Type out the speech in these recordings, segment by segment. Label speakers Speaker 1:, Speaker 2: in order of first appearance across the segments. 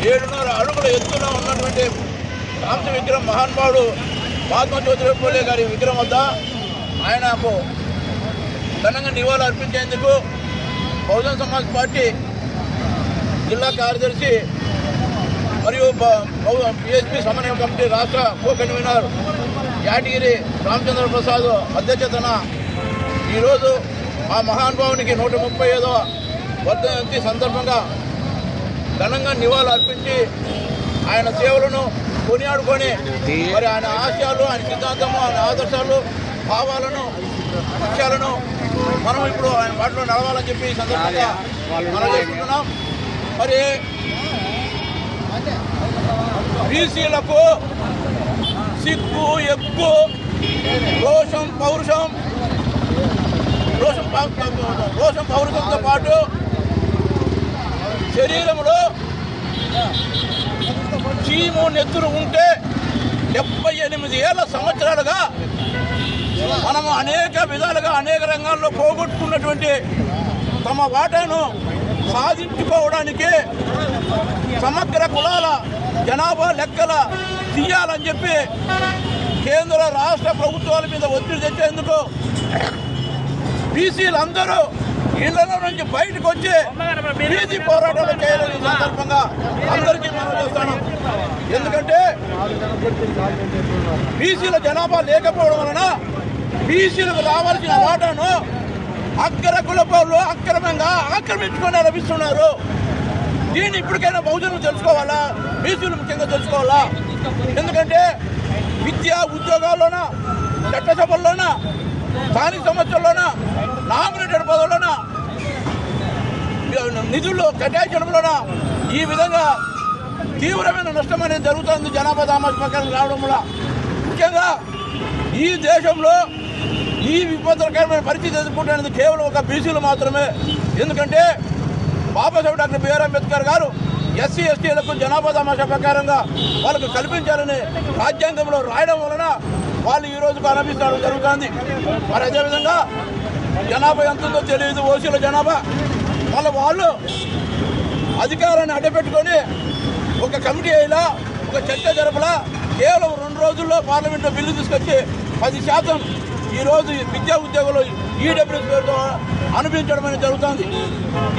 Speaker 1: 7.5 అడుగుల ఎత్తున ఉన్నటువంటి కాంస విగ్రహం మహానుభావుడు మహాత్మా జ్యోతిరావు పూలే గారి విగ్రహం వద్ద ఆయనకు ఘనంగా నివాళులు అర్పించేందుకు బహుజన సమాజ్ పార్టీ జిల్లా కార్యదర్శి మరియు పిఎస్పీ సమన్వయ కమిటీ రాష్ట్ర కో కన్వీనర్ యాదగిరి రామచంద్ర ప్రసాద్ అధ్యక్షతన ఈరోజు ఆ మహానుభావునికి 135వ వర్ధంతి సందర్భంగా ఘనంగా నివాళులు అర్పించి ఆయన సేవలను కొనియాడుకొని మరి ఆయన ఆశయాలు, ఆయన సిద్ధాంతము, ఆయన ఆదర్శాలు, భావాలను, లక్ష్యాలను మనం ఇప్పుడు ఆయన మాటలో నడవాలని చెప్పి ఈ సందర్భంగా మనం చేసుకుంటున్నాం. మరి బీసీలకు సిగ్గు, ఎగ్గు, రోషం పౌరుషంతో పాటు శరీరంలో చీము నెత్తురు ఉంటే 78 సంవత్సరాలుగా మనము అనేక విధాలుగా అనేక రంగాల్లో పోగొట్టుకున్నటువంటి తమ వాటాను సాధించుకోవడానికి సమగ్ర కులాల జనాభా లెక్కల తీయాలని చెప్పి కేంద్ర రాష్ట్ర ప్రభుత్వాల మీద ఒత్తిడి తెచ్చేందుకు బీసీలందరూ ఇళ్లలో నుంచి బయటకు వచ్చి వీధి పోరాటాలు చేయాలని సందర్భంగా అందరికీ మనం చేస్తాను. ఎందుకంటే బీసీల జనాభా లేకపోవడం వలన బీసీలకు రావాల్సిన వాటాను అగ్ర కులపోళ్ళు అక్రమంగా ఆక్రమించుకొని లభిస్తున్నారు. దీన్ని ఇప్పటికైనా బహుజనులు తెలుసుకోవాలా, బీసీలు ముఖ్యంగా తెలుసుకోవాలా. ఎందుకంటే విద్యా ఉద్యోగాల్లోన, చట్టసభల్లోన, స్థానిక సంస్థల్లోన, నామినేటెడ్ పదవుల్లోన, నిధుల్లో కేటాయించడంలోన ఈ విధంగా తీవ్రమైన నష్టం అనేది జరుగుతుంది. జనాభా దామాష ప్రకారం రావడం వల్ల ముఖ్యంగా ఈ దేశంలో ఈ విపత్కరమైన పరిస్థితి ఎదుర్కొంటున్నది కేవలం ఒక బీసీలు మాత్రమే. ఎందుకంటే బాబాసాహెబ్ డాక్టర్ బిఆర్ అంబేద్కర్ గారు ఎస్సీ ఎస్టీలకు జనాభా దామాషా ప్రకారంగా వాళ్ళకు కల్పించాలని రాజ్యాంగంలో రాయడం వలన వాళ్ళు ఈ రోజుకు అనుభవించడం జరుగుతుంది. మరి అదేవిధంగా జనాభా ఎంతుందో తెలియదు, ఓసీల జనాభా. వాళ్ళు అధికారాన్ని అడ్డపెట్టుకొని ఒక కమిటీ అయినా ఒక చర్చ జరపలా కేవలం 2 రోజుల్లో పార్లమెంట్లో బిల్లు తీసుకొచ్చి 10% ఈరోజు విద్యా ఉద్యోగులు ఈడబ్ల్యూఎస్ పేరుతో అనుభవించడం అనేది జరుగుతుంది.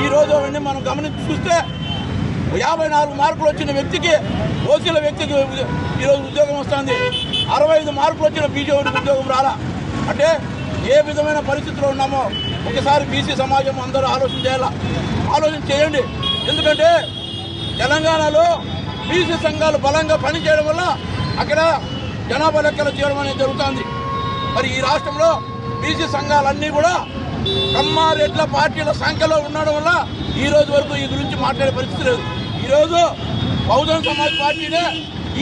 Speaker 1: ఈరోజు అవన్నీ మనం గమనించి చూస్తే 54 మార్కులు వచ్చిన వ్యక్తికి, ఓసీల వ్యక్తికి ఈరోజు ఉద్యోగం వస్తుంది. 65 మార్కులు వచ్చిన బీజేపీకి ఉద్యోగం రాలా. అంటే ఏ విధమైన పరిస్థితిలో ఉన్నామో ఒకసారి బీసీ సమాజం అందరూ ఆలోచన చేయండి. ఎందుకంటే తెలంగాణలో బీసీ సంఘాలు బలంగా పనిచేయడం వల్ల అక్కడ జనాభా లెక్కలు చేయడం అనేది జరుగుతుంది. మరి ఈ రాష్ట్రంలో బీసీ సంఘాలన్నీ కూడా కమ్మారెడ్ల పార్టీల సంఖ్యలో ఉండడం వల్ల ఈ రోజు వరకు ఈ గురించి మాట్లాడే పరిస్థితి లేదు. ఈరోజు బహుజన సమాజ్ పార్టీనే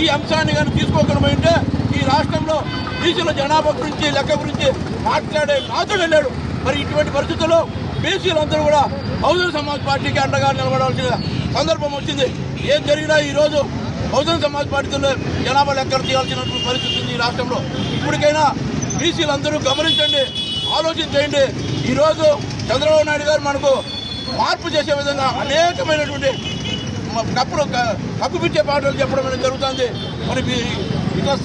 Speaker 1: ఈ అంశాన్ని కానీ తీసుకోకుండా పోయింటే ఈ రాష్ట్రంలో బీసీల జనాభా గురించి లెక్క గురించి మాట్లాడే నాతో వెళ్ళాడు. మరి ఇటువంటి పరిస్థితుల్లో బీసీలందరూ కూడా బహుజన సమాజ్ పార్టీకి అండగా నిలబడాల్సిన సందర్భం వచ్చింది. ఏం జరిగినా ఈరోజు బహుజన సమాజ్ పార్టీలో జనాభా లెక్కలు తీయాల్సినటువంటి పరిస్థితి ఉంది ఈ రాష్ట్రంలో. ఇప్పటికైనా బీసీలందరూ గమనించండి, ఆలోచించండి. ఈరోజు చంద్రబాబు నాయుడు గారు మనకు మార్పు చేసే విధంగా అనేకమైనటువంటి కప్పుపిచ్చే పాటలు చెప్పడం అనేది జరుగుతుంది. మరి ఇట్లా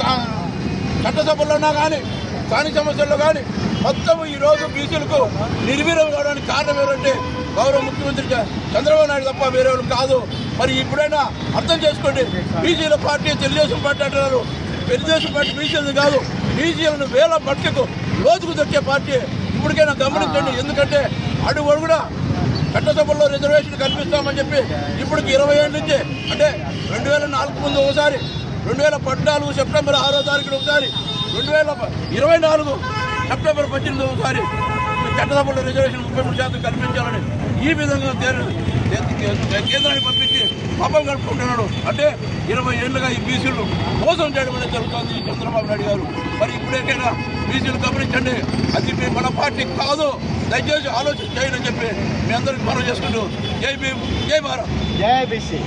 Speaker 1: చట్టసభల్లోనా కానీ స్థానిక సమస్యల్లో కానీ మొత్తం ఈరోజు బీసీలకు నిర్వీర్యం కావడానికి కారణం ఏంటంటే గౌరవ ముఖ్యమంత్రి చంద్రబాబు నాయుడు తప్ప వేరే వాళ్ళు కాదు. మరి ఇప్పుడైనా అర్థం చేసుకోండి. బీసీల పార్టీ తెలుగుదేశం పార్టీ అంటున్నారు. తెలుగుదేశం పార్టీ బీసీలు కాదు, బీసీలను వేల మట్టుకు లోతుకు తెచ్చే పార్టీ. ఇప్పటికైనా గమనించండి. ఎందుకంటే అడుగు కూడా చట్టసభల్లో రిజర్వేషన్ కల్పిస్తామని చెప్పి ఇప్పటికి 20 ఏళ్ళ నుంచి, అంటే 2004 ముందు ఒకసారి, 2014 సెప్టెంబర్ 6వ తారీఖున ఒకసారి, 2024 సెప్టెంబర్ 18 ఒకసారి చట్టసభలో రిజర్వేషన్ 33% కల్పించాలని ఈ విధంగా కేంద్రానికి పంపించి పాపం గడుపుకుంటున్నాడు. అంటే 20 ఏళ్ళుగా ఈ బీసీలు మోసం చేయడం అనేది జరుగుతుంది చంద్రబాబు నాయుడు గారు. మరి ఇప్పుడేకైనా బీసీలు గమనించండి, అది మన పార్టీ కాదు, దయచేసి ఆలోచన చేయాలని చెప్పి మీ అందరికీ మనం చేసుకుంటూ జై భీమ్, జై భారత్,
Speaker 2: జై బీసీ.